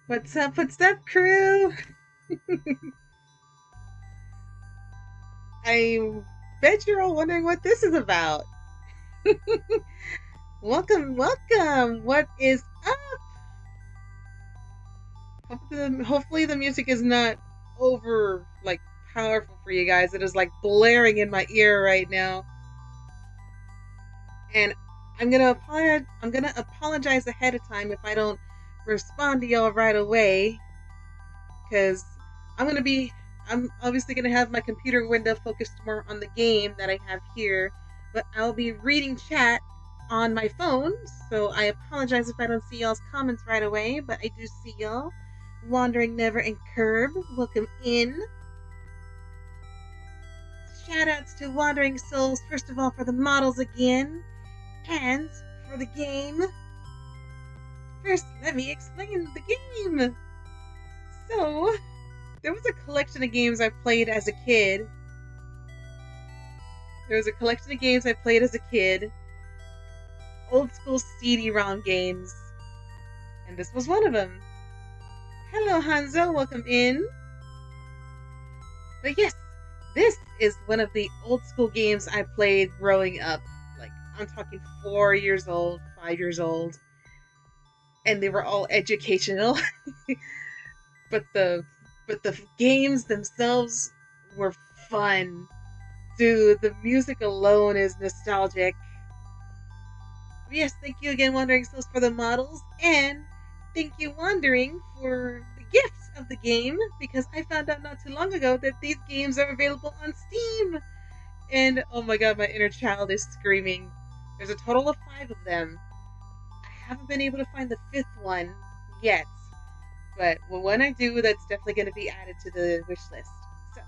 What's up, crew? I bet you're all wondering what this is about. Welcome, welcome. What is up? Hopefully the music is not over like powerful for you guys. It is like blaring in my ear right now. And I'm gonna apologize ahead of time if I don't respond to y'all right away. Because I'm gonna be I'm obviously gonna have my computer window focused more on the game that I have here, but I'll be reading chat on my phone, so I apologize if I don't see y'all's comments right away, but I do see y'all. Wandering Never and Curb, welcome in. Shoutouts to Wandering Souls, first of all, for the models again, and for the game. First, let me explain the game. So, there was a collection of games I played as a kid. Old school CD-ROM games, and this was one of them. Hello, Hanzo, welcome in. But yes, this is one of the old school games I played growing up. Like, I'm talking 4 years old, 5 years old, and they were all educational. but the games themselves were fun. Dude, the music alone is nostalgic. Yes, thank you again, Wandering Souls, for the models, and thank you, Wandering, for the gifts of the game, because I found out not too long ago that these games are available on Steam. And oh my god, my inner child is screaming. There's a total of 5 of them. I haven't been able to find the 5th one yet, but when I do, that's definitely going to be added to the wish list. So,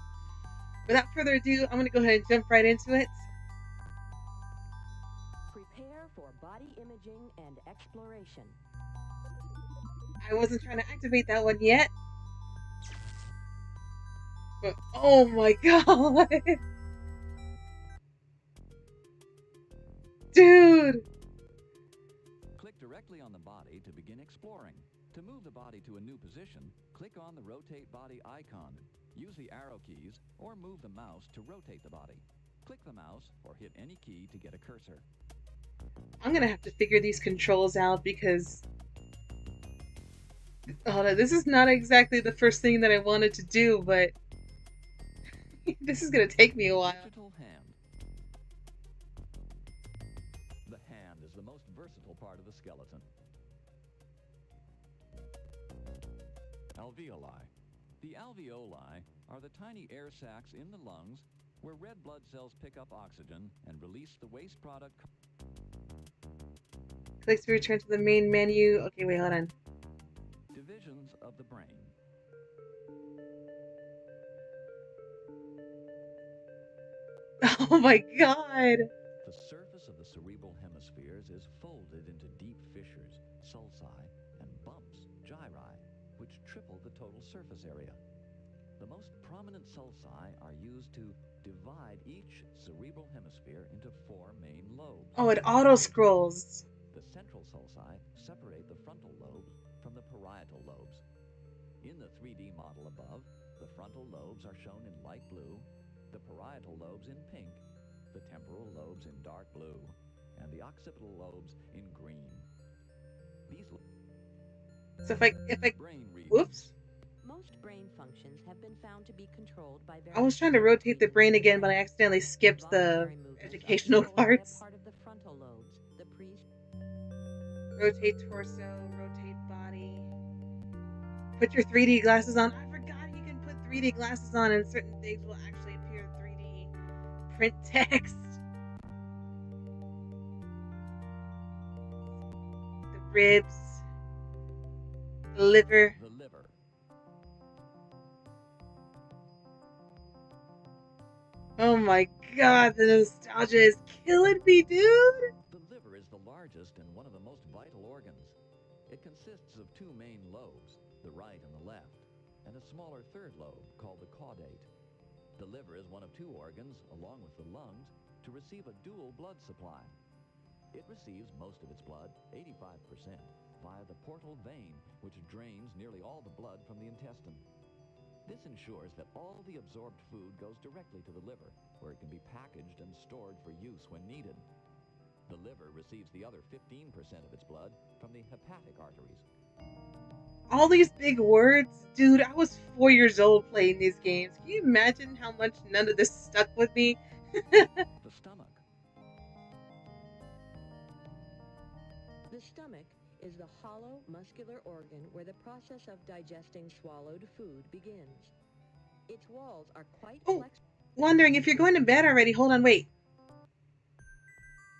without further ado, I'm going to go ahead and jump right into it. Prepare for body imaging and exploration. I wasn't trying to activate that one yet. But oh my god! Dude! Click directly on the body to begin exploring. To move the body to a new position, click on the rotate body icon. Use the arrow keys or move the mouse to rotate the body. Click the mouse or hit any key to get a cursor. I'm gonna have to figure these controls out because this is not exactly the first thing that I wanted to do, but this is gonna take me a while. Digital hand. The hand is the most versatile part of the skeleton. Alveoli. The alveoli are the tiny air sacs in the lungs where red blood cells pick up oxygen and release the waste product. Click to return to the main menu. Okay, wait, hold on. Divisions of the brain. Oh my god! The surface of the cerebral hemispheres is folded into deep fissures, sulci, and bumps, gyri, which triple the total surface area. The most prominent sulci are used to divide each cerebral hemisphere into 4 main lobes. Oh, it auto-scrolls. The central sulci separate the frontal lobes from the parietal lobes. In the 3D model above, the frontal lobes are shown in light blue, the parietal lobes in pink, the temporal lobes in dark blue, and the occipital lobes in green. These So if I brain regions. Whoops. Most brain functions have been found to be controlled by I was trying to rotate the brain again, but I accidentally skipped the educational parts. Part of the frontal lobes, the Rotate torso, rotate body. Put your 3D glasses on. I forgot you can put 3D glasses on and certain things will actually appear 3D print text. The ribs. The liver. The liver. Oh my god, the nostalgia is killing me, dude! The liver is the largest and one of the most vital organs. It consists of 2 main lobes, the right and the left, and a smaller third lobe called the caudate. The liver is one of 2 organs, along with the lungs, to receive a dual blood supply. It receives most of its blood, 85%, via the portal vein, which drains nearly all the blood from the intestine. This ensures that all the absorbed food goes directly to the liver, where it can be packaged and stored for use when needed. The liver receives the other 15% of its blood from the hepatic arteries. All these big words? Dude, I was 4 years old playing these games. Can you imagine how much none of this stuck with me? The stomach. The stomach is the hollow muscular organ where the process of digesting swallowed food begins. Its walls are quite flexible. Wondering if you're going to bed already. Hold on, wait.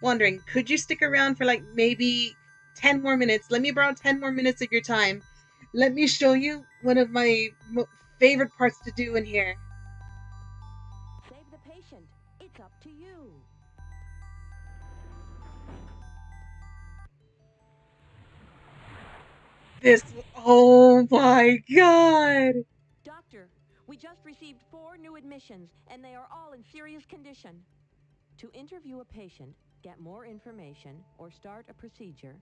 Wondering, could you stick around for like maybe 10 more minutes? Let me borrow 10 more minutes of your time. Let me show you one of my favorite parts to do in here. Save the patient. It's up to you. Oh my god! Doctor, we just received 4 new admissions, and they are all in serious condition. To interview a patient, get more information, or start a procedure,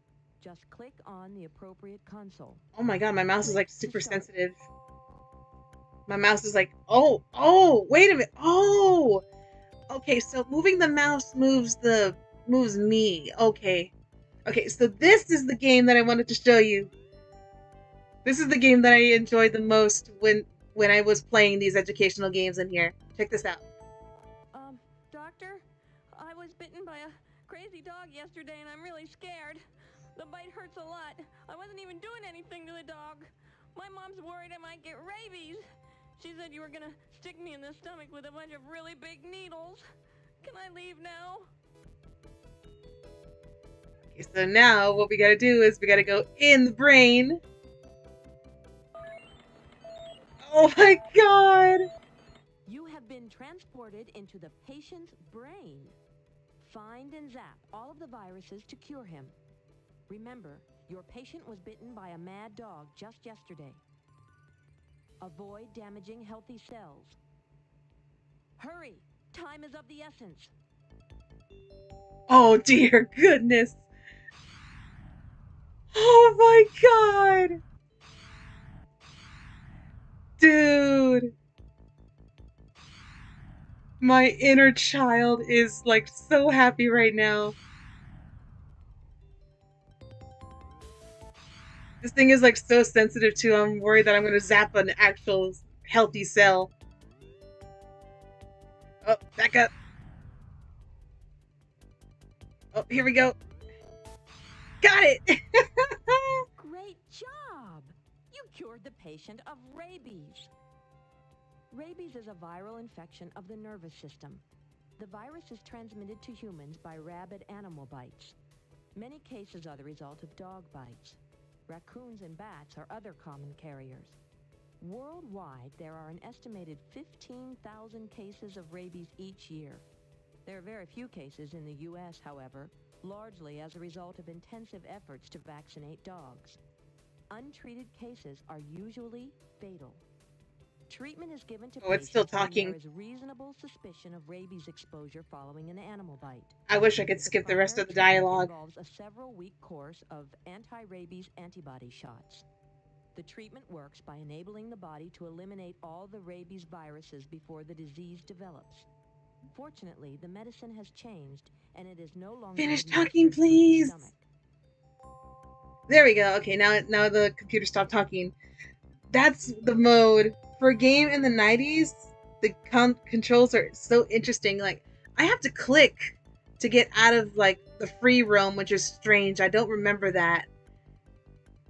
just click on the appropriate console. Oh my god, my mouse is like super sensitive. My mouse is like, oh, wait a minute. Oh! Okay, so moving the mouse moves me. Okay. Okay, so this is the game that I wanted to show you. This is the game that I enjoyed the most when I was playing these educational games in here. Check this out. Doctor, I was bitten by a crazy dog yesterday and I'm really scared. The bite hurts a lot. I wasn't even doing anything to the dog. My mom's worried I might get rabies. She said you were gonna stick me in the stomach with a bunch of really big needles. Can I leave now? Okay, so now what we gotta do is we gotta go in the brain. Oh my god! You have been transported into the patient's brain. Find and zap all of the viruses to cure him. Remember, your patient was bitten by a mad dog just yesterday. Avoid damaging healthy cells. Hurry! Time is of the essence. Oh dear goodness! Oh my god! Dude! My inner child is like so happy right now. This thing is like so sensitive too. I'm worried that I'm gonna zap an actual healthy cell. Oh, back up. Oh, here we go. Got it! Great job! You cured the patient of rabies. Rabies is a viral infection of the nervous system. The virus is transmitted to humans by rabid animal bites. Many cases are the result of dog bites. Raccoons and bats are other common carriers. Worldwide, there are an estimated 15,000 cases of rabies each year. There are very few cases in the U.S., however, largely as a result of intensive efforts to vaccinate dogs. Untreated cases are usually fatal. Treatment is given to it's still patients when talking. there is reasonable suspicion of rabies exposure following an animal bite. I wish I could skip the rest of the primary treatment dialogue. involves a several-week course of anti-rabies antibody shots. The treatment works by enabling the body to eliminate all the rabies viruses before the disease develops. Fortunately, the medicine has changed, and it is no longer Finish administered talking, through the please. stomach. There we go. Okay, now the computer stopped talking. That's the mode. For a game in the 90s, the controls are so interesting. Like, I have to click to get out of, like, the free roam, which is strange. I don't remember that.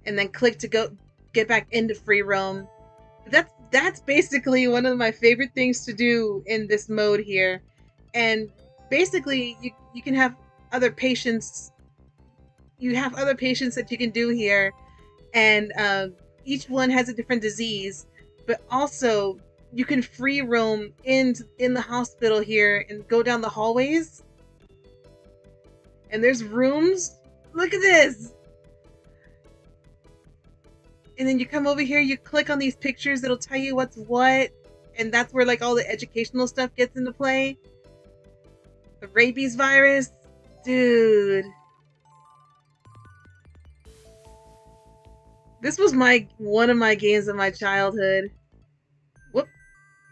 And then click to go get back into free roam. That's basically one of my favorite things to do in this mode here. And basically, you can have other patients. You have other patients that you can do here, and each one has a different disease. But also, you can free roam in the hospital here and go down the hallways. And there's rooms. Look at this. And then you come over here, you click on these pictures, it'll tell you what's what. And that's where like all the educational stuff gets into play. The rabies virus. Dude. This was one of my games of my childhood. Whoop.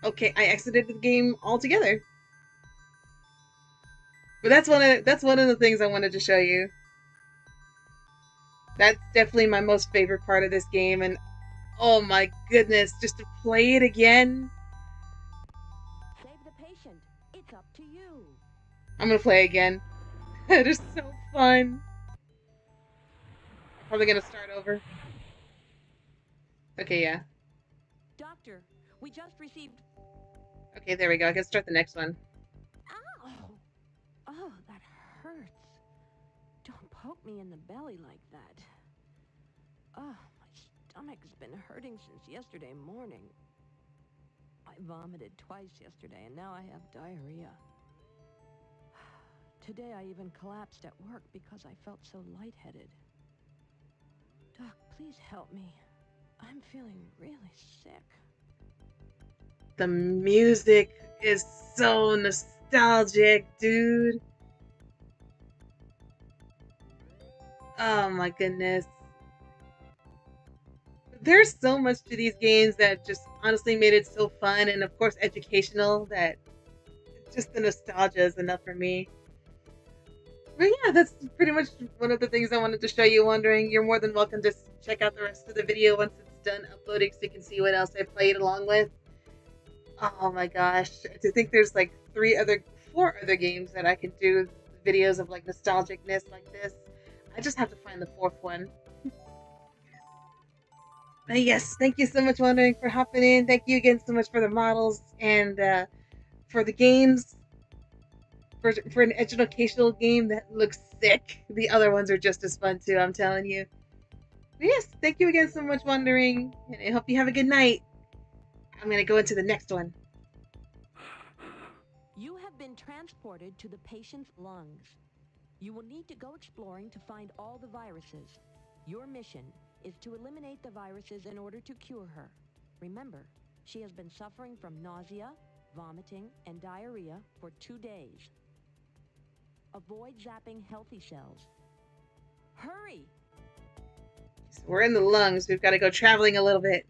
Okay, I exited the game altogether. But that's one of the things I wanted to show you. That's definitely my most favorite part of this game, and oh my goodness, just to play it again. Save the patient. It's up to you. I'm gonna play again. It is so fun. Probably gonna start over. Okay, yeah. Doctor, we just received... Okay, there we go. I can start the next one. Ow! Oh, that hurts. Don't poke me in the belly like that. Oh, my stomach's been hurting since yesterday morning. I vomited twice yesterday, and now I have diarrhea. Today I even collapsed at work because I felt so lightheaded. Doc, please help me. I'm feeling really sick. The music is so nostalgic, dude. Oh my goodness. There's so much to these games that just honestly made it so fun and of course educational that just the nostalgia is enough for me. But yeah, that's pretty much one of the things I wanted to show you, Wondering. You're more than welcome to check out the rest of the video once it's done uploading so you can see what else I played along with. Oh my gosh. To think there's like four other games that I can do videos of like nostalgicness like this. I just have to find the fourth one. But yes, thank you so much, Wondering, for hopping in. Thank you again so much for the models and for the games. For an educational game that looks sick, the other ones are just as fun too, I'm telling you. But yes, thank you again so much, Wondering, and I hope you have a good night. I'm gonna go into the next one. You have been transported to the patient's lungs. You will need to go exploring to find all the viruses. Your mission is to eliminate the viruses in order to cure her. Remember, she has been suffering from nausea, vomiting, and diarrhea for 2 days. Avoid zapping healthy cells. Hurry! So we're in the lungs. We've got to go traveling a little bit.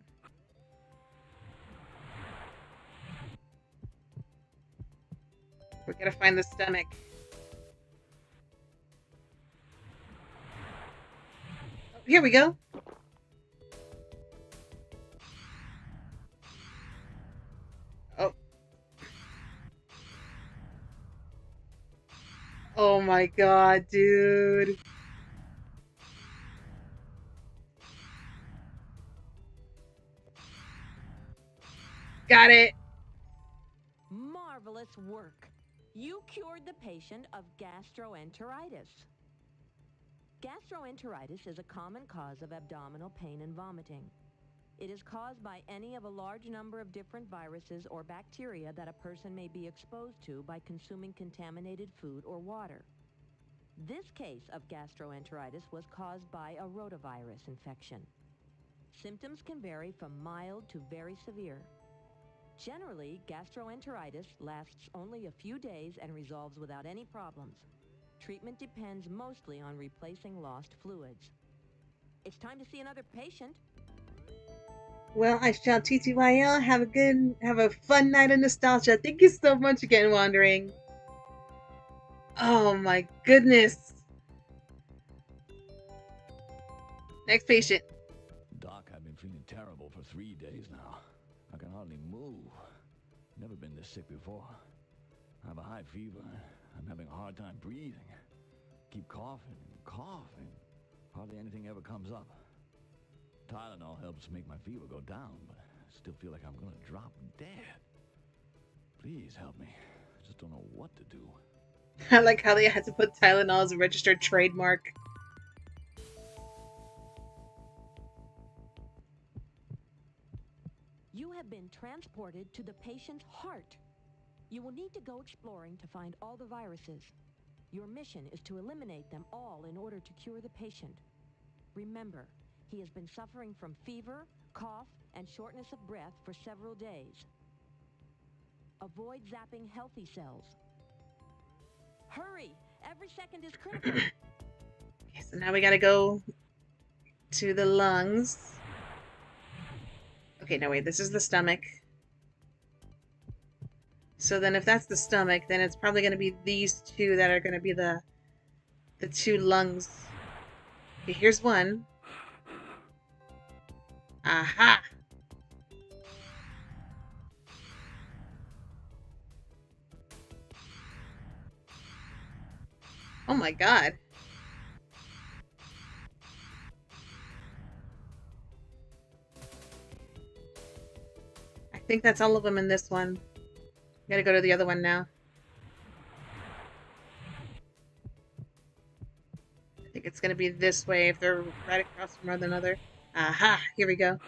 We're gonna find the stomach. Oh, here we go. Oh. Oh my god, dude. Got it. Marvelous work. You cured the patient of gastroenteritis. Gastroenteritis is a common cause of abdominal pain and vomiting. It is caused by any of a large number of different viruses or bacteria that a person may be exposed to by consuming contaminated food or water. This case of gastroenteritis was caused by a rotavirus infection. Symptoms can vary from mild to very severe. Generally, gastroenteritis lasts only a few days and resolves without any problems. Treatment depends mostly on replacing lost fluids. It's time to see another patient. Well, I shall TTYL. Have a fun night of nostalgia. Thank you so much again, Wandering. Oh my goodness. Next patient. Doc, I've been feeling terrible for 3 days now. I can hardly move. Never been this sick before. I have a high fever. I'm having a hard time breathing. Keep coughing and coughing. Hardly anything ever comes up. Tylenol helps make my fever go down, but I still feel like I'm gonna drop dead. Please help me. I just don't know what to do. I like how they had to put Tylenol as a registered trademark. You have been transported to the patient's heart. You will need to go exploring to find all the viruses. Your mission is to eliminate them all in order to cure the patient. Remember, he has been suffering from fever, cough, and shortness of breath for several days. Avoid zapping healthy cells. Hurry! Every second is critical. Okay, so now we gotta go to the lungs. Okay, no wait, this is the stomach. So then if that's the stomach, then it's probably going to be these two that are going to be the two lungs. Okay, here's one. Aha! Oh my god. I think that's all of them in this one. Gotta go to the other one now. I think it's gonna be this way if they're right across from one another. Aha! Here we go.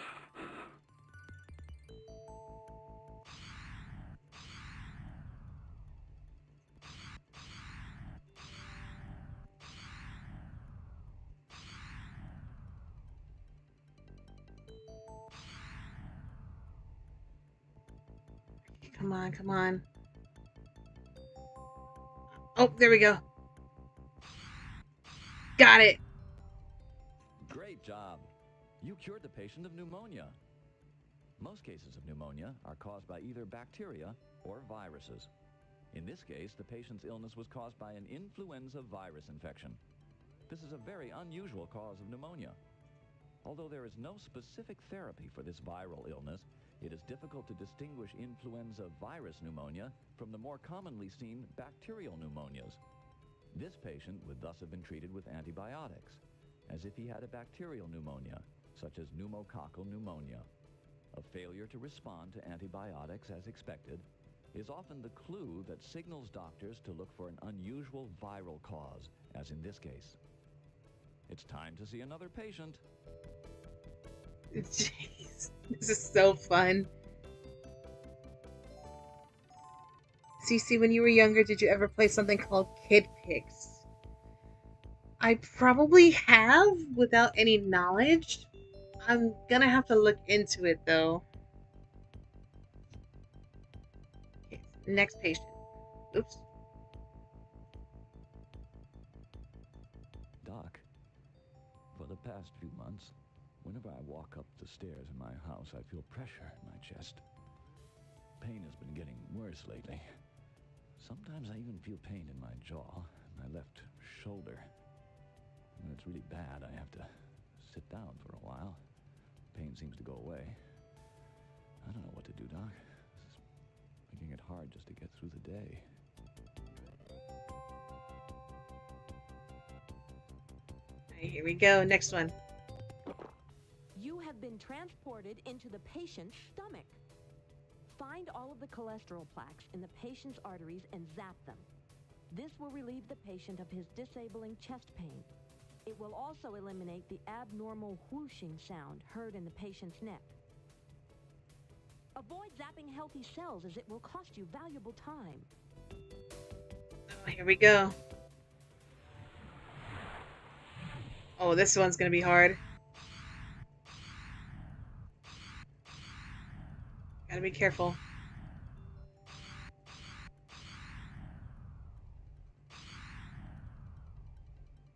Come on, come on. Oh, there we go. Got it! Great job. You cured the patient of pneumonia. Most cases of pneumonia are caused by either bacteria or viruses. In this case, the patient's illness was caused by an influenza virus infection. This is a very unusual cause of pneumonia. Although there is no specific therapy for this viral illness, it is difficult to distinguish influenza virus pneumonia from the more commonly seen bacterial pneumonias. This patient would thus have been treated with antibiotics, as if he had a bacterial pneumonia, such as pneumococcal pneumonia. A failure to respond to antibiotics as expected is often the clue that signals doctors to look for an unusual viral cause, as in this case. It's time to see another patient. Jeez, this is so fun. Cici, when you were younger, did you ever play something called Kid Pigs? I probably have, without any knowledge. I'm gonna have to look into it, though. Okay, next patient. Oops. Doc, for the past few months, whenever I walk up the stairs in my house, I feel pressure in my chest. Pain has been getting worse lately. Sometimes I even feel pain in my jaw, my left shoulder. When it's really bad, I have to sit down for a while. Pain seems to go away. I don't know what to do, Doc. This is making it hard just to get through the day. Alright, here we go. Next one. You have been transported into the patient's stomach. Find all of the cholesterol plaques in the patient's arteries and zap them. This will relieve the patient of his disabling chest pain. It will also eliminate the abnormal whooshing sound heard in the patient's neck. Avoid zapping healthy cells as it will cost you valuable time. Oh, here we go. Oh, this one's gonna be hard. Gotta be careful.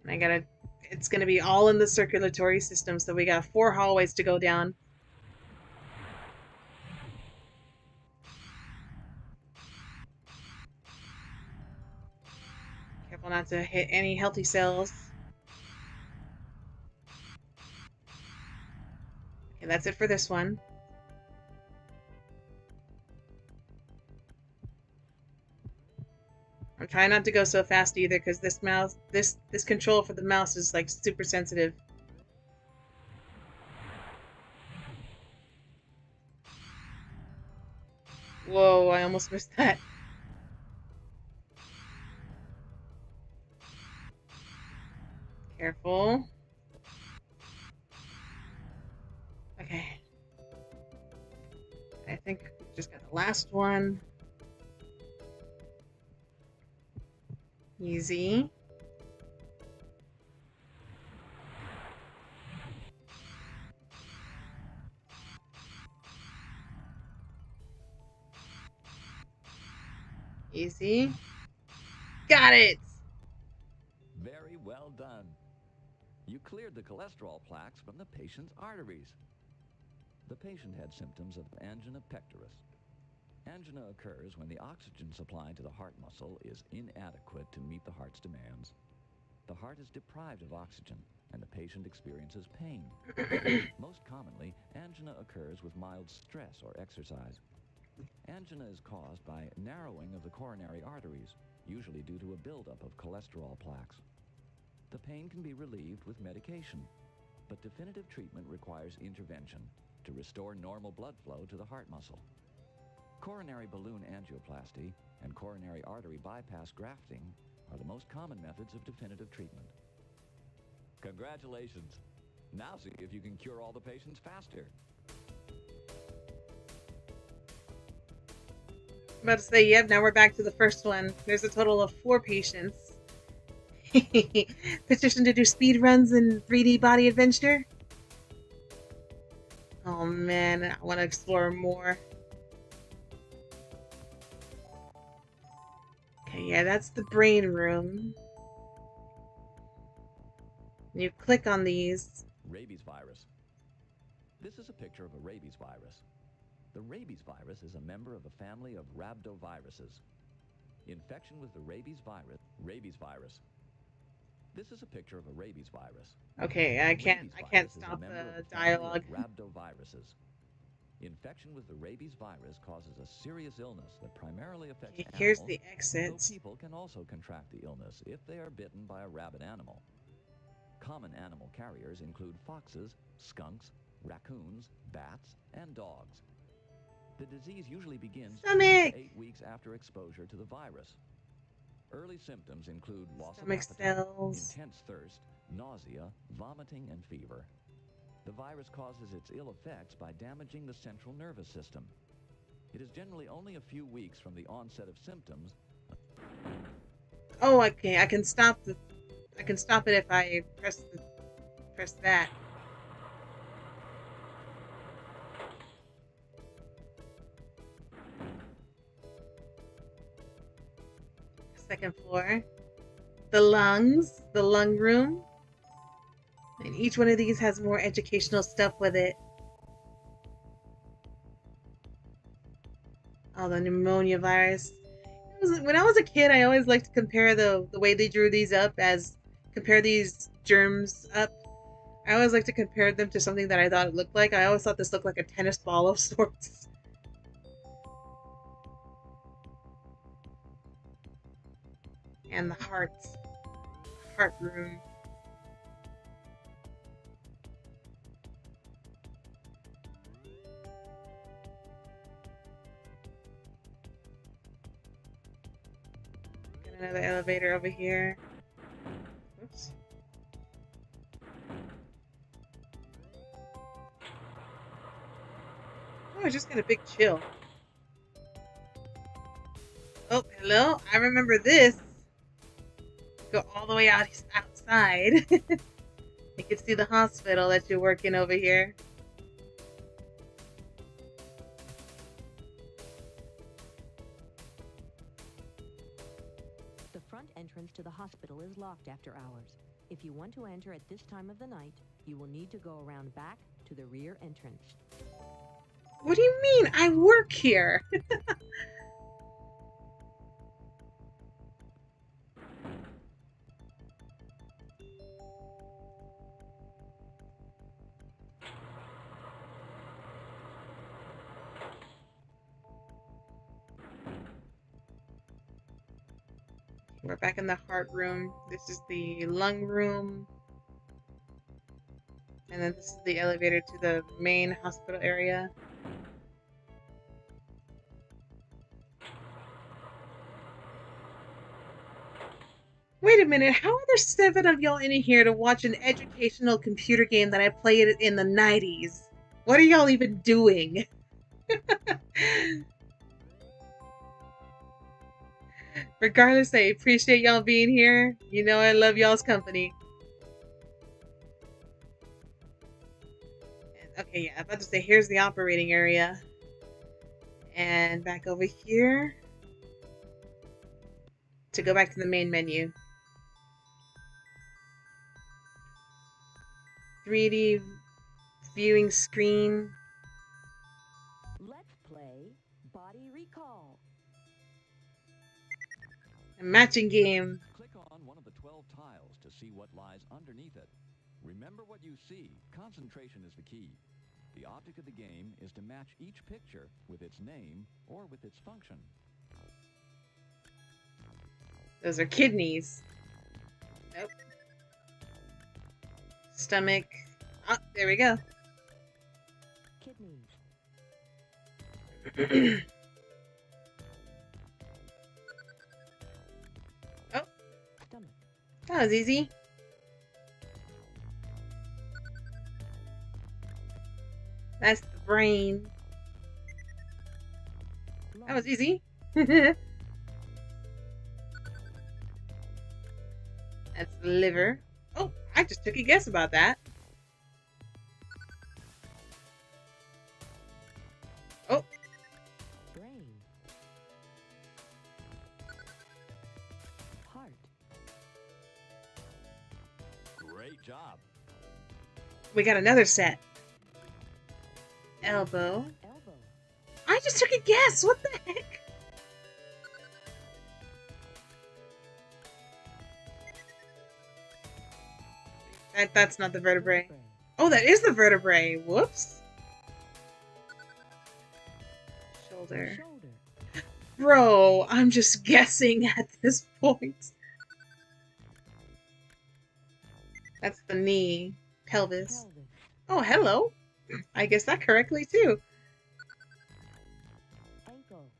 And it's gonna be all in the circulatory system, so we got 4 hallways to go down. Careful not to hit any healthy cells. Okay, that's it for this one. I'm trying not to go so fast either, because this mouse, this control for the mouse is like super sensitive. Whoa, I almost missed that. Careful. Okay. I think we just got the last one. Easy. Easy. Got it! Very well done. You cleared the cholesterol plaques from the patient's arteries. The patient had symptoms of angina pectoris. Angina occurs when the oxygen supply to the heart muscle is inadequate to meet the heart's demands. The heart is deprived of oxygen, and the patient experiences pain. Most commonly, angina occurs with mild stress or exercise. Angina is caused by narrowing of the coronary arteries, usually due to a buildup of cholesterol plaques. The pain can be relieved with medication, but definitive treatment requires intervention to restore normal blood flow to the heart muscle. Coronary balloon angioplasty and coronary artery bypass grafting are the most common methods of definitive treatment. Congratulations! Now see if you can cure all the patients faster. I'm about to say, yep, now we're back to the first one. There's a total of 4 patients. Petition to do speed runs in 3D body adventure. Oh man, I want to explore more. Okay, yeah, that's the brain room. You click on these. Rabies virus. This is a picture of a rabies virus. The rabies virus is a member of a family of rhabdoviruses. Infection with the rabies virus. This is a picture of a rabies virus. Okay, I can't stop the dialogue. Rhabdoviruses. Infection with the rabies virus causes a serious illness that primarily affects animals. Here's the exit. Though people can also contract the illness if they are bitten by a rabid animal. Common animal carriers include foxes, skunks, raccoons, bats, and dogs. The disease usually begins 2 to 8 weeks after exposure to the virus. Early symptoms include loss of appetite, intense thirst, nausea, vomiting, and fever. The virus causes its ill effects by damaging the central nervous system. It is generally only a few weeks from the onset of symptoms. Oh, okay. I can stop it if I press that. Second floor. The lung room. And each one of these has more educational stuff with it. Oh, the pneumonia virus. When I was a kid, I always liked to compare the way they drew these up compare these germs up. I always like to compare them to something that I thought it looked like. I always thought this looked like a tennis ball of sorts. And the heart room. Got another elevator over here. Oops. Oh, I just got a big chill. Oh, hello. I remember this. Go all the way outside. You can see the hospital that you work in over here. The front entrance to the hospital is locked after hours. If you want to enter at this time of the night, you will need to go around back to the rear entrance. What do you mean? I work here. We're back in the heart room. This is the lung room. And then this is the elevator to the main hospital area. Wait a minute, how are there 7 of y'all in here to watch an educational computer game that I played in the 90s? What are y'all even doing? Regardless, I appreciate y'all being here. You know I love y'all's company. Okay, yeah, I'm about to say, here's the operating area. And back over here to go back to the main menu. 3D viewing screen. Let's play Body Recall. A matching game. Click on one of the 12 tiles to see what lies underneath it. Remember what you see. Concentration is the key. The object of the game is to match each picture with its name or with its function. Those are kidneys. Nope. Stomach. Oh, there we go. Kidneys. Oh, Stomach. that was easy. That's the brain. That was Lungs. easy. That's the liver. Oh, I just took a guess about that. Oh, Brain. Heart. Great job. we got another set. Elbow. Elbow. I just took a guess. What the heck? That's not the vertebrae. Oh, that is the vertebrae. Whoops. Shoulder. Shoulder. Bro, I'm just guessing at this point. That's the knee. Pelvis. Pelvis. Oh, hello. I guessed that correctly too. Ankle.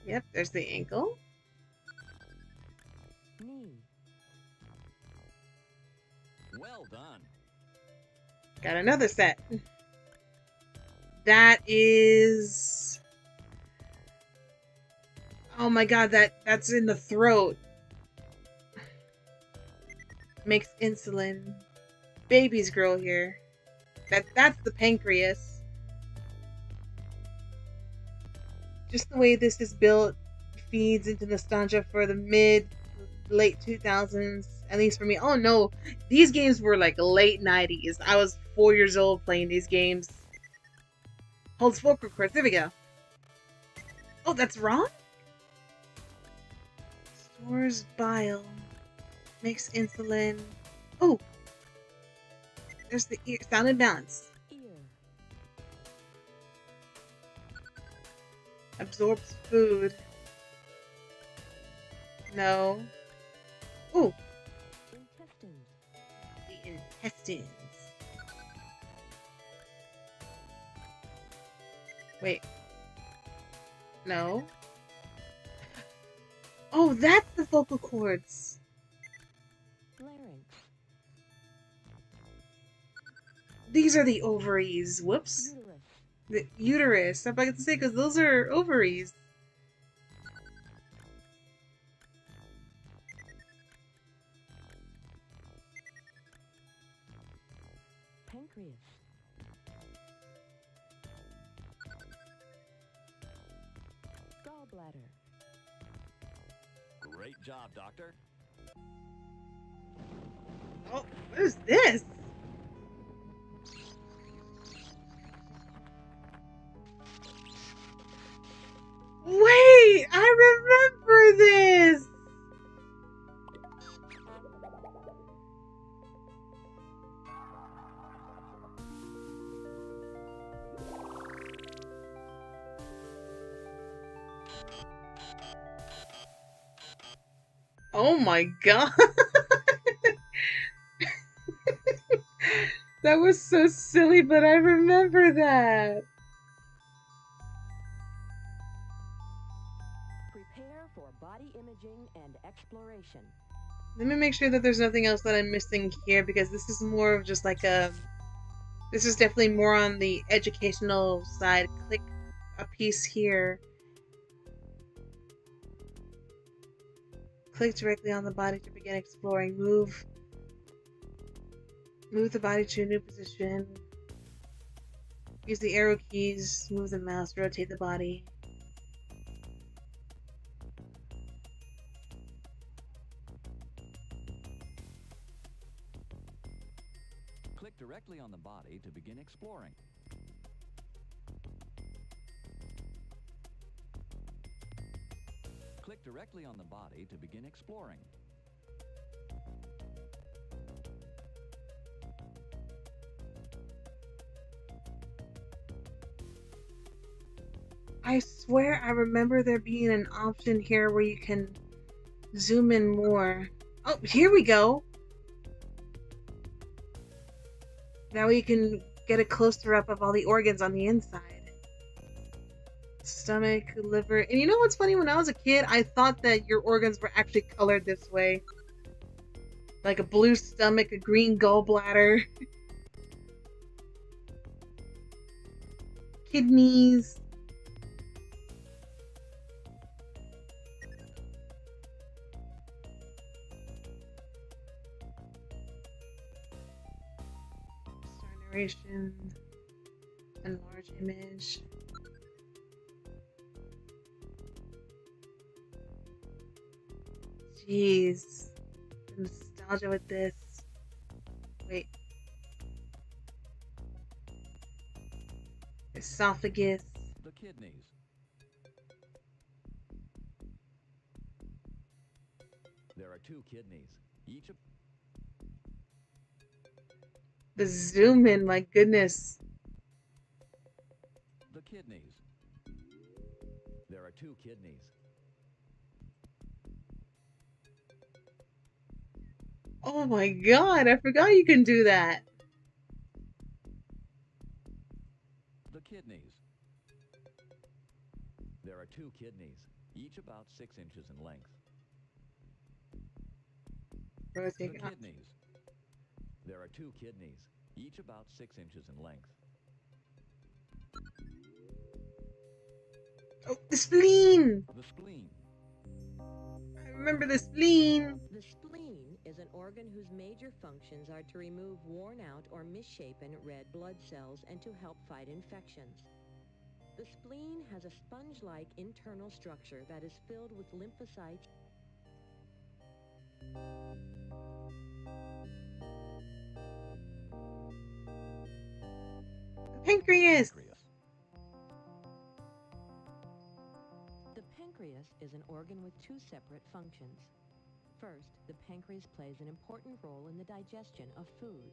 Yep, there's the ankle. Knee. Well done. Got another set. That is... Oh my god, that's in the throat. Makes insulin. Baby's girl here. That's the pancreas. Just the way this is built feeds into nostalgia for the late 2000s, at least for me. Oh no, these games were like late 90s. I was 4 years old playing these games. Holds vocal cords. There we go. Oh, that's wrong? Stores bile. Makes insulin. Oh! There's the ear. Sound and balance. Ear. Absorbs food. No. Oh! Intestines. The intestines. Wait. No. Oh, that's the vocal cords. Larynx. These are the ovaries. Whoops. Uterus. The uterus. I'm about to say, because those are ovaries. Pancreas. Gallbladder. Great job, Doctor. Oh, what is this? Wait, I remember this. Oh my god. That was so silly, but I remember that. Prepare for body imaging and exploration. Let me make sure that there's nothing else that I'm missing here, because this is more of just like a... This is definitely more on the educational side. Click a piece here. Click directly on the body to begin exploring. Move the body to a new position. Use the arrow keys. Move the mouse. Rotate the body. Click directly on the body to begin exploring. Click directly on the body to begin exploring. I swear I remember there being an option here where you can zoom in more. Oh, here we go. Now you can get a closer up of all the organs on the inside. Stomach, liver. And you know what's funny? When I was a kid, I thought that your organs were actually colored this way. Like a blue stomach, a green gallbladder. Kidneys. Star narration. Enlarge image. Jeez. The nostalgia with this. Wait. Esophagus. The kidneys. There are 2 kidneys, each of... The zoom in, my goodness. The kidneys. There are 2 kidneys. Oh my god, I forgot you can do that. The kidneys. There are 2 kidneys, each about 6 inches in length. Rotate The up. kidneys. There are 2 kidneys, each about 6 inches in length. Oh, the spleen! The spleen. I remember the spleen. The spleen is an organ whose major functions are to remove worn out or misshapen red blood cells and to help fight infections. The spleen has a sponge-like internal structure that is filled with lymphocytes. Pancreas. The pancreas is an organ with 2 separate functions. First, the pancreas plays an important role in the digestion of food.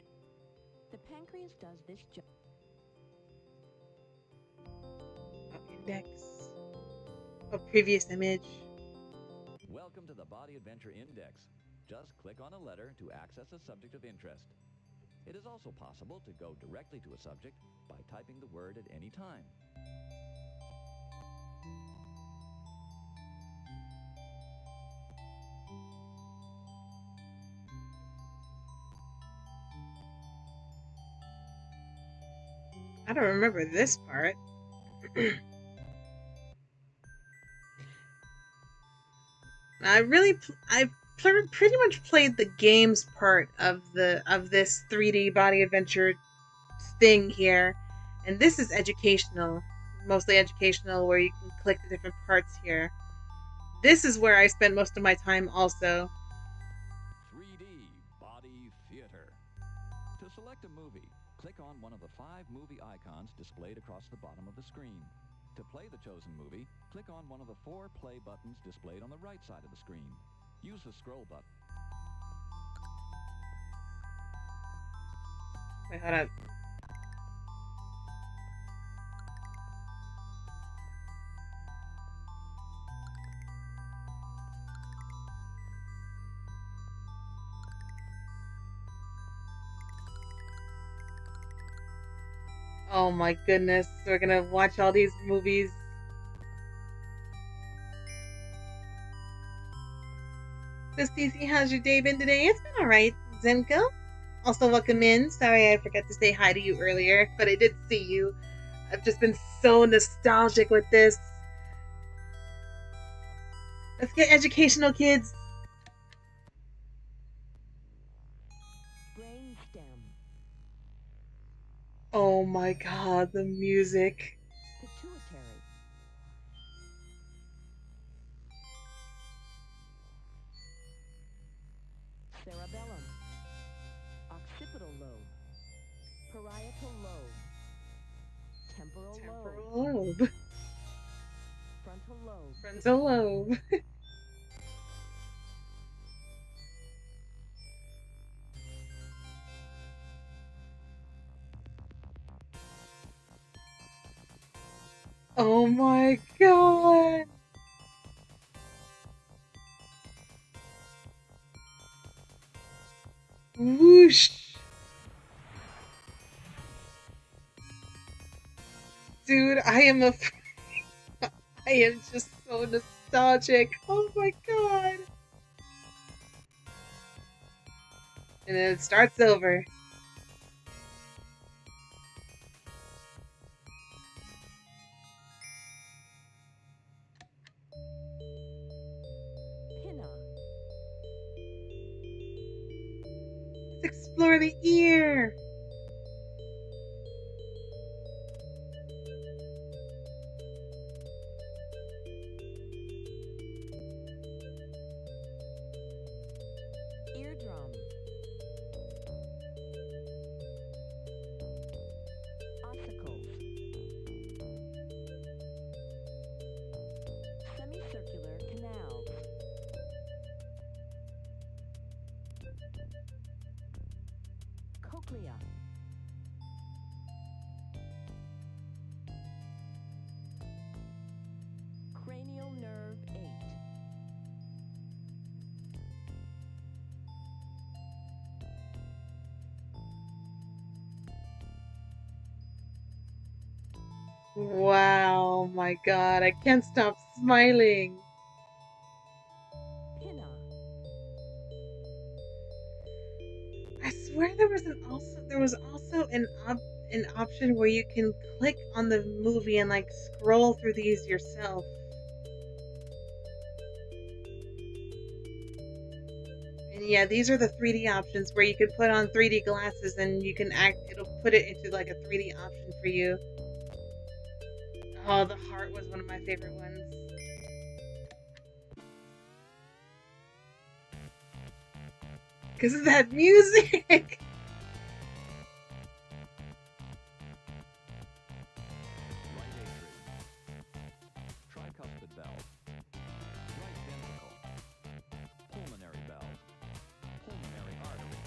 The pancreas does this job. Index. Oh, previous image. Welcome to the Body Adventure Index. Just click on a letter to access a subject of interest. It is also possible to go directly to a subject by typing the word at any time. I don't remember this part. I pretty much played the games part of this 3D body adventure thing here, and this is educational, mostly educational, where you can click the different parts here. This is where I spent most of my time also. 3D Body Theater. To select a movie, click on one of the 5 movie icons displayed across the bottom of the screen. To play the chosen movie, click on one of the 4 play buttons displayed on the right side of the screen. Use the scroll button. Wait, hold on. Oh my goodness, we're gonna watch all these movies. So Cici, how's your day been today? It's been alright, Zenko. Also welcome in. Sorry I forgot to say hi to you earlier, but I did see you. I've just been so nostalgic with this. Let's get educational, kids. Brainstem. Oh my god, the music. Pituitary. Cerebellum. Occipital lobe. Frontal lobe. Temporal lobe. Temporal lobe. Frontal lobe. Frontal lobe. Oh my god. Whoosh. Dude, I am just so nostalgic. Oh my god. And then it starts over. Pinna. Let's explore the ear. Eardrum. Ossicles. Semicircular canals. Cochlea. Cranial nerve 8. Wow, my god, I can't stop smiling. Pinna. I swear there was also an option where you can click on the movie and like scroll through these yourself. And yeah, these are the 3D options where you can put on 3D glasses and you can it'll put it into like a 3D option for you. Oh, the heart was one of my favorite ones. Because of that music! Right atrium. Tricuspid valve. Right ventricle. Pulmonary valve. Pulmonary artery.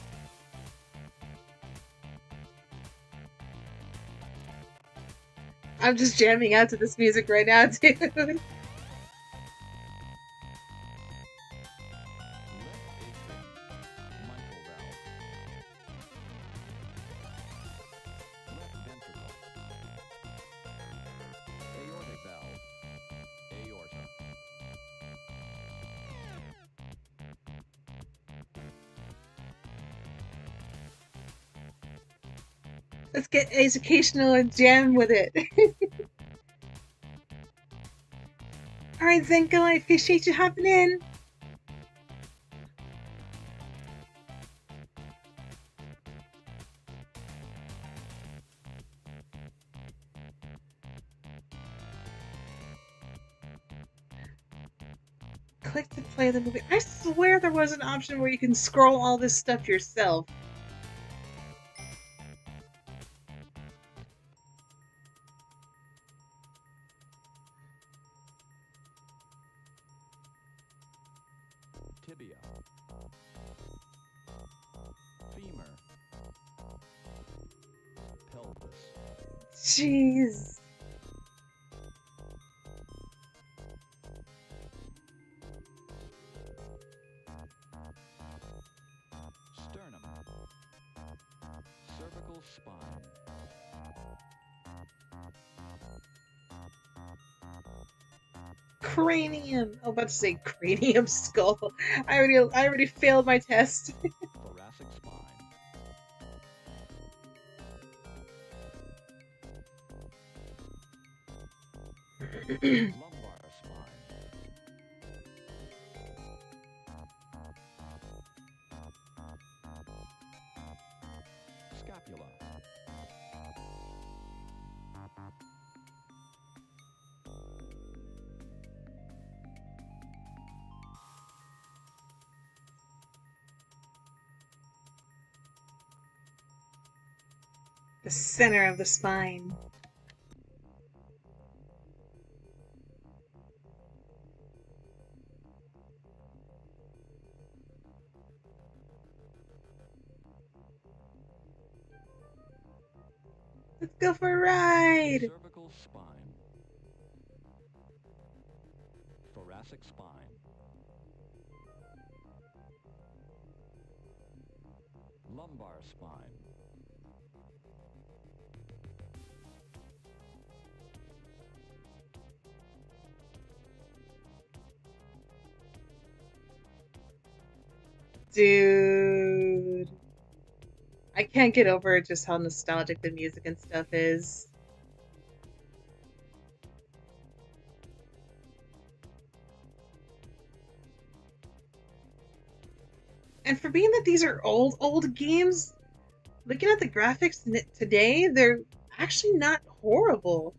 I'm just jamming out to this music right now, dude. Left atrium. Mitral valve. Left ventricle. Aortic valve. Aorta. Let's get educational and jam with it. Alright, Zenko, I appreciate you hopping in. Click to play the movie. I swear there was an option where you can scroll all this stuff yourself. Tibia. Femur. Pelvis. Jeez. Sternum. Cervical spine. Cranium. I was about to say cranium skull. I already failed my test. Thoracic spine. Lumbar spine. Scapula. The center of the spine. Let's go for a ride! Cervical spine. Thoracic spine. Lumbar spine. Dude. I can't get over just how nostalgic the music and stuff is. And for being that these are old games, looking at the graphics today, they're actually not horrible.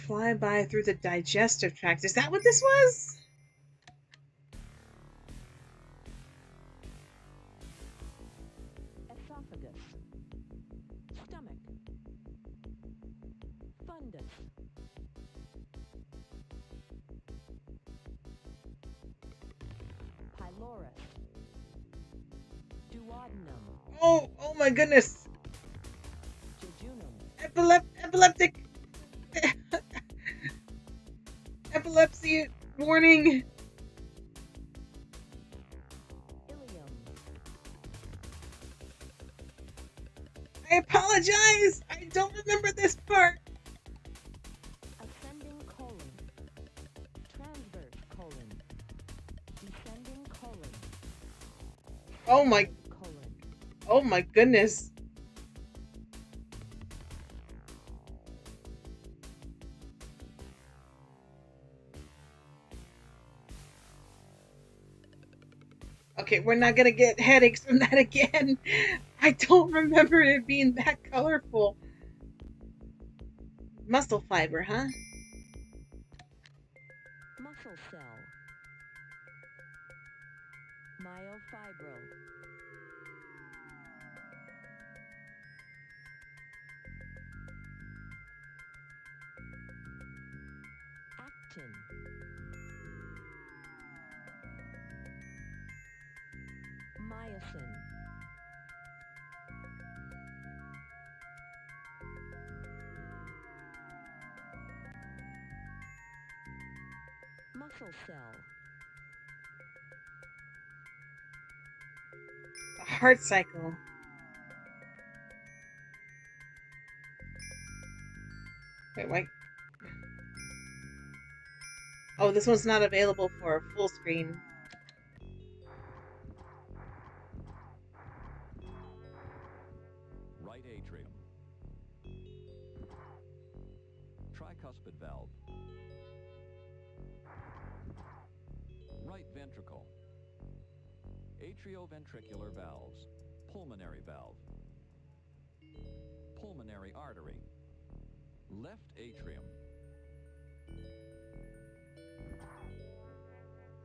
Fly by through the digestive tract. Is that what this was? Esophagus. Stomach. Fundus. Pylorus. Duodenum. Oh my goodness. Jejunum. Epileptic. Epilepsy warning. Ileum. I apologize. I don't remember this part. Ascending colon. Transverse colon. Descending colon. Oh my. Colon. Oh my goodness. Okay, we're not gonna get headaches from that again. I don't remember it being that colorful. Muscle fiber, huh? Muscle cell. Myofibro. Actin. Myosin. Muscle cell. The heart cycle. Wait, wait. Oh, this one's not available for full screen. Right atrium. Tricuspid valve. Right ventricle. Atrioventricular valves. Pulmonary valve. Pulmonary artery. Left atrium.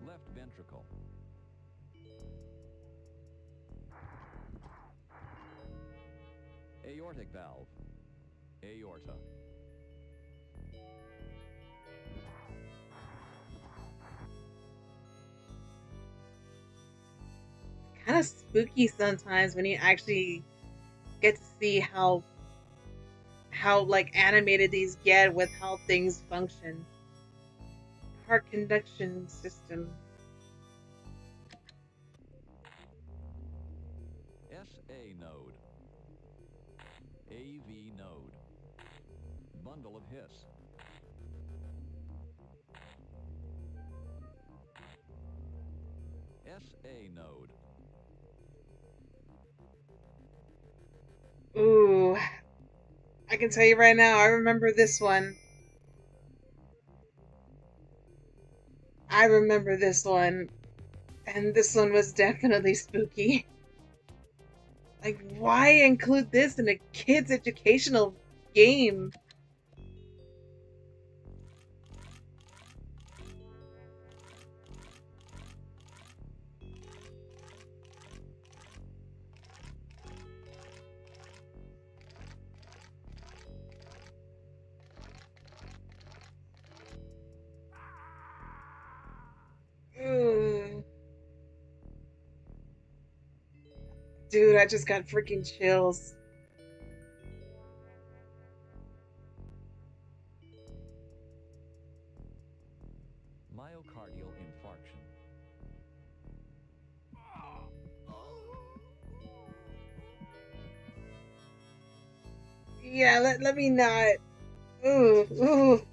Left ventricle. Aortic valve. Aorta. Kind of spooky sometimes when you actually get to see how like animated these get with how things function. Heart conduction system. SA node. AV node. Bundle of His. SA node. Ooh. I can tell you right now, I remember this one. I remember this one. And this one was definitely spooky. Like, why include this in a kid's educational game? Dude, I just got freaking chills. Myocardial infarction. Yeah, let me not. Ooh, ooh.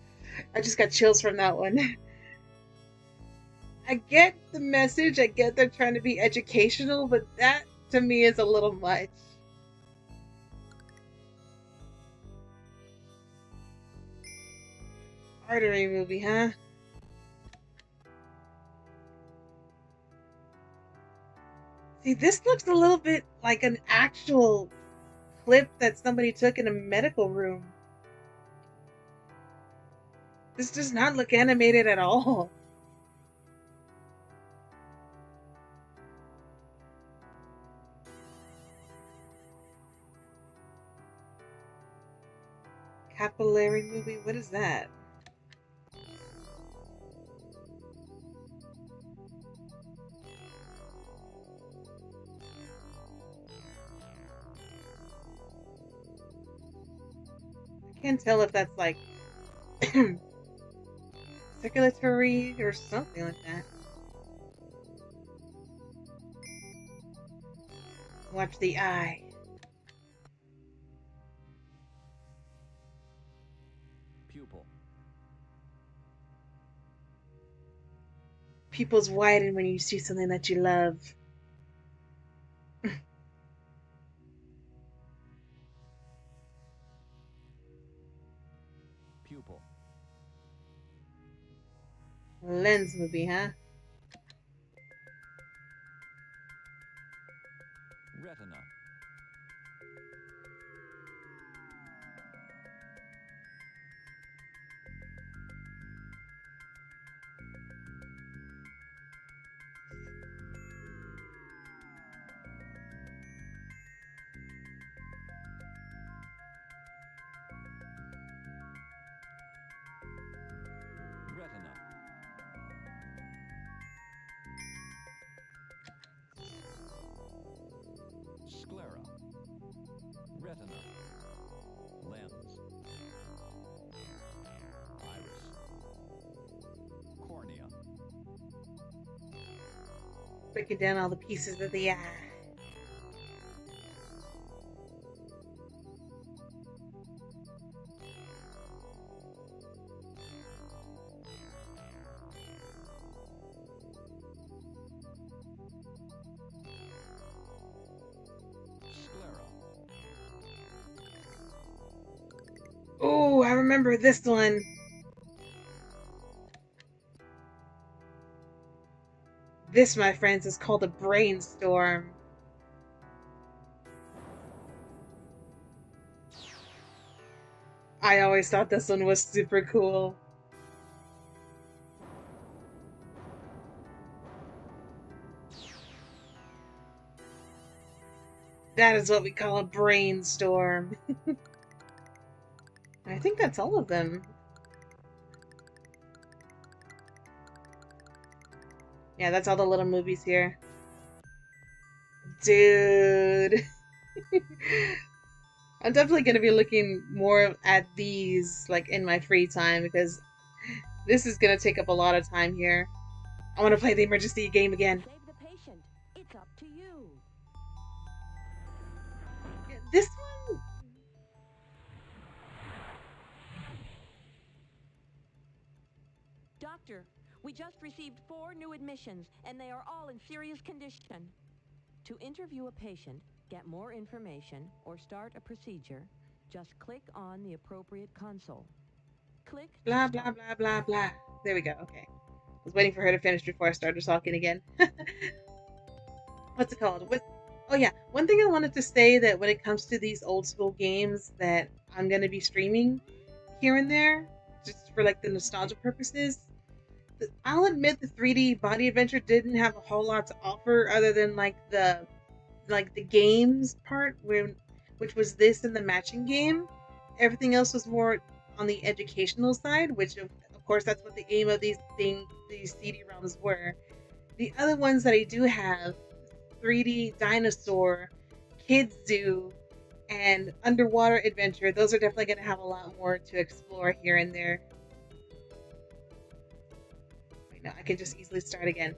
I just got chills from that one. I get the message. I get they're trying to be educational, but that to me is a little much. Artery movie, huh? See, this looks a little bit like an actual clip that somebody took in a medical room. This does not look animated at all. Capillary movie? What is that? I can't tell if that's like circulatory or something like that. Watch the eye. Pupil. Pupils widen when you see something that you love. Pupil. Lens movie, huh? Retina. Retina. Sclera. Retina. Lens. Iris. Cornea. Breaking down all the pieces of the eye. Sclera. Oh, I remember this one. This, my friends, is called a brainstorm. I always thought this one was super cool. That is what we call a brainstorm. I think that's all of them. Yeah, that's all the little movies here. Dude. I'm definitely going to be looking more at these like in my free time because this is going to take up a lot of time here. I want to play the emergency game again. Save the patient. It's up to you. This one... Doctor, we just received 4 new admissions, and they are all in serious condition. To interview a patient, get more information, or start a procedure, just click on the appropriate console. Click Blah, blah, blah, blah, blah. There we go. Okay. I was waiting for her to finish before I started talking again. What's it called? Oh yeah, one thing I wanted to say that when it comes to these old school games that I'm going to be streaming here and there, just for like the nostalgia purposes, I'll admit the 3D body adventure didn't have a whole lot to offer other than like the games part, which was this and the matching game. Everything else was more on the educational side, which of course that's what the aim of these CD-ROMs were. The other ones that I do have, 3D Dinosaur kids zoo and underwater adventure, those are definitely going to have a lot more to explore here and there. Wait, no, I can just easily start again.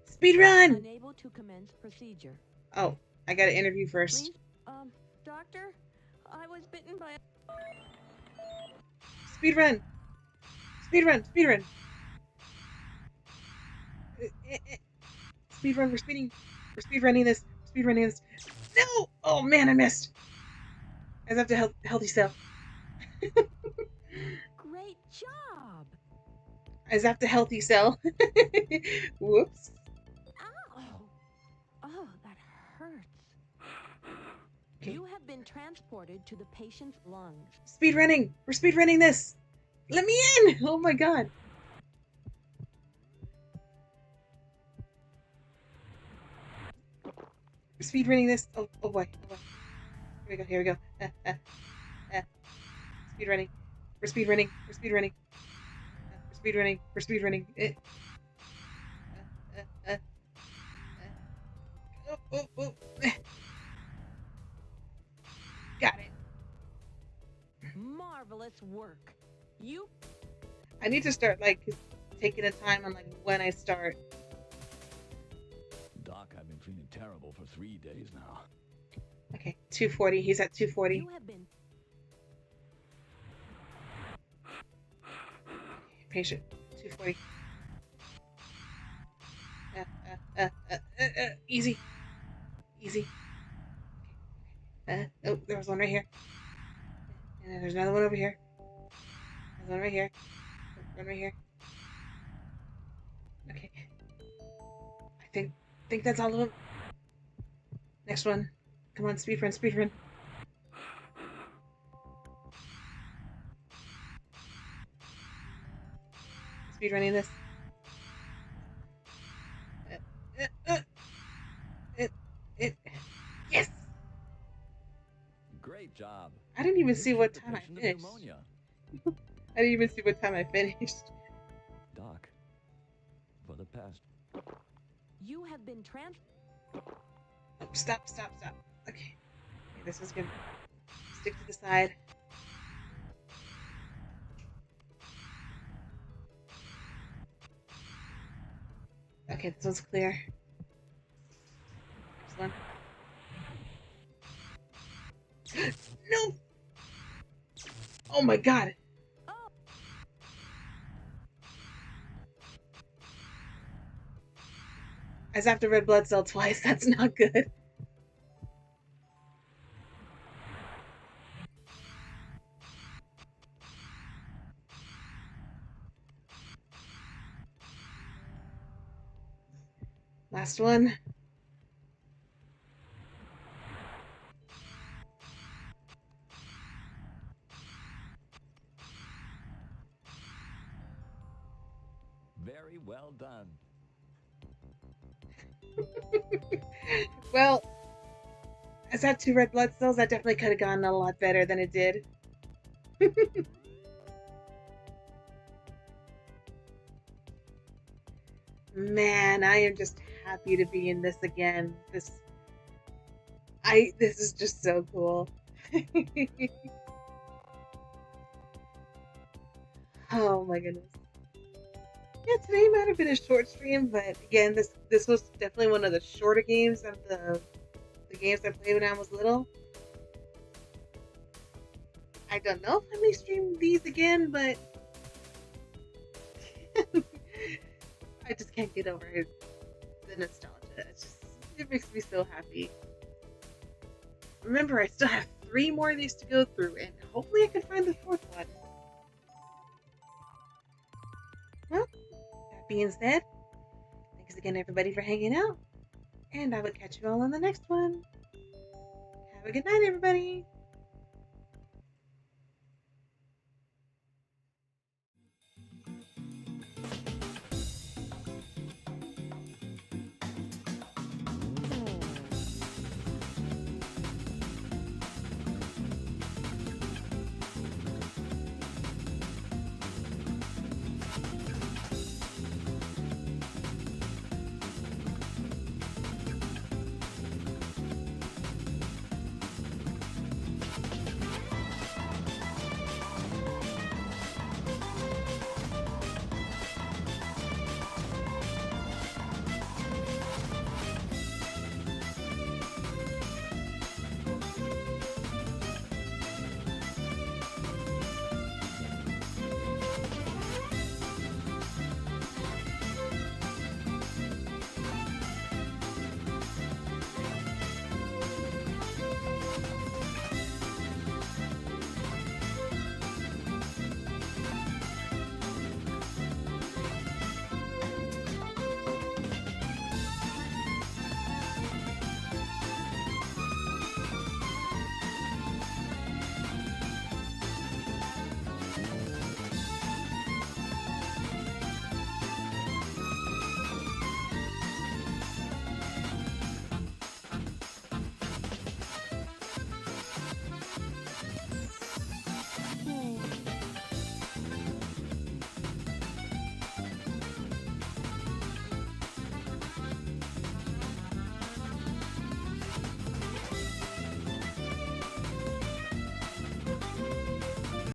Speed run! Unable to commence procedure. Oh, I got to interview first. Please, doctor, I was bitten by a... Speed run! Speed run! Speed run! Speed run! We're speeding! We're speed running this! Speed running this! No! Oh man, I missed! I have to healthy cell. Great job! I zapped a healthy cell. Whoops. Ow! Oh, that hurts. Okay. You have been transported to the patient's lungs. Speed running! We're speed running this! Let me in! Oh my god. We're speed running this. Oh boy. Oh boy. Here we go. Speed running. We're speed running. We're speed running. We're speed running. We're speed running. Oh. Got it. Marvelous work. You... I need to start, like, taking a time on, like, when I start. Doc, I've been feeling terrible for 3 days now. Okay, 240. He's at 240. You have been... Patient. 240. Easy. Easy. Oh, there was one right here. And then there's another one over here. There's one right here. One right here. Okay. I think that's all of them. Next one. Come on, speed run, speed run. Speed running this. Yes! Great job. I didn't even see what time I Patient of finished. pneumonia. I didn't even see what time I finished. Doc, for the past... You have been Oh, stop. Okay, this is good. Stick to the side. Okay, this one's clear. Next one. No! Oh my god! I zapped a red blood cell twice. That's not good. Last one. Very well done. Well, I zapped 2 red blood cells. That definitely could have gone a lot better than it did. Man, I am just happy to be in this again. This is just so cool. Oh my goodness. Yeah, today might have been a short stream, but again, this was definitely one of the shorter games of the games I played when I was little. I don't know if I may stream these again, but I just can't get over the nostalgia. It makes me so happy. Remember, I still have 3 more of these to go through, and hopefully I can find the 4th one. Well, that being said, thanks again everybody for hanging out, and I will catch you all on the next one. Have a good night, everybody.